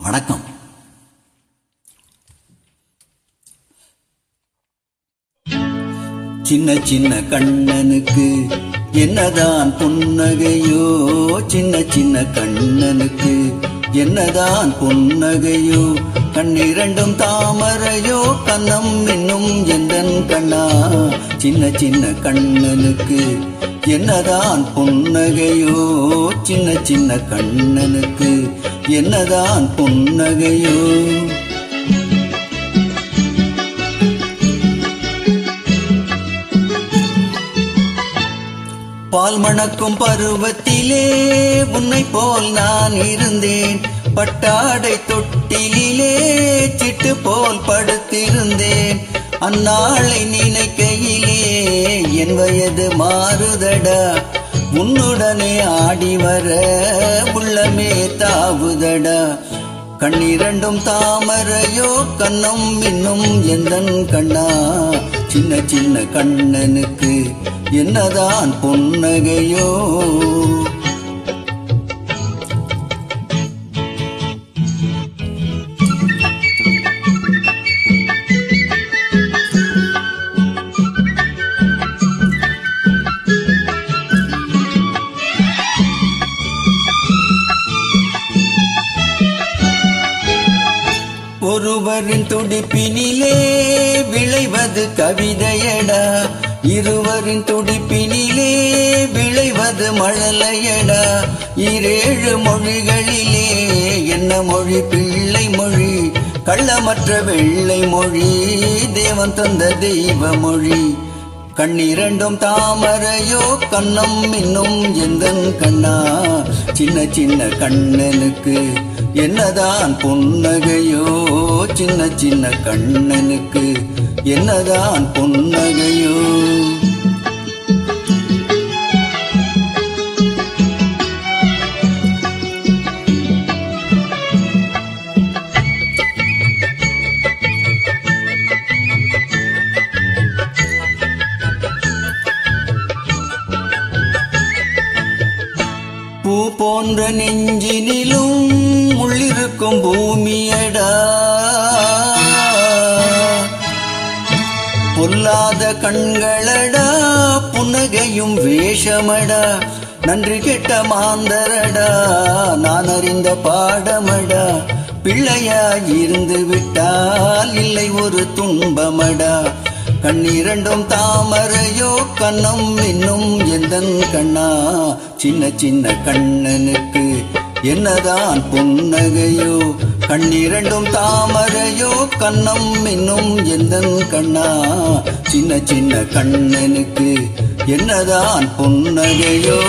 வணக்கம். சின்ன சின்ன கண்ணனுக்கு என்னதான் புன்னகையோ, சின்ன சின்ன கண்ணனுக்கு என்னதான் புன்னகையோ, கண்ணிரண்டும் தாமரையோ, கண்ணம் இன்னும் எந்தன் கண்ணா. சின்ன சின்ன கண்ணனுக்கு என்னதான் புன்னகையோ, சின்ன சின்ன கண்ணனுக்கு என்னதான் புன்னகையோ. பால் மணக்கும் பருவத்திலே உன்னை போல் நான் இருந்தேன், பட்டாடை தொட்டிலே சிட்டு போல் படுத்திருந்தேன். அந்நாளை நினைக்கையிலே என் வயது மாறுதடா, உன்னுடனே ஆடி வர உள்ளமே தாவுதடா. கண்ணிரண்டும் தாமரையோ, கண்ணம் இன்னும் எந்தன் கண்ணா. சின்ன சின்ன கண்ணனுக்கு என்னதான் புன்னகையோ. ஒருவரின் துடிப்பினிலே விளைவது கவிதையடா, இருவரின் துடிப்பினிலே விளைவது மழலையடா. 7 மொழிகளிலே என்ன மொழி பிள்ளை மொழி, கள்ளமற்ற வெள்ளை மொழி, தேவன் தந்த தெய்வ மொழி. கண்ணிரண்டும் தாமரையோ, கண்ணம் இன்னும் எந்தன் கண்ணா. சின்ன சின்ன கண்ணனுக்கு என்னதான் புன்னகையோ, சின்ன சின்ன கண்ணனுக்கு என்னதான் புன்னகையோ. பூ போன்ற நெஞ்சினிலும் உள்ளிருக்கும் பூமியடா, பொல்லாத கண்களடா, புன்னகையும் வேஷமடா. நன்றி கெட்ட மாந்தரடா, நான் அறிந்த பாடமடா. பிள்ளையாய் இருந்து விட்டால் இல்லை ஒரு துன்பமடா. கண்ணிரண்டும் தாமரையோ, கண்ணம் இன்னும் எந்தன் கண்ணா. சின்ன சின்ன கண்ணனுக்கு என்னதான் புன்னகையோ, கண்ணிரண்டும் தாமரையோ, கண்ணம் இன்னும் எந்தன் கண்ணா. சின்ன சின்ன கண்ணனுக்கு என்னதான் புன்னகையோ.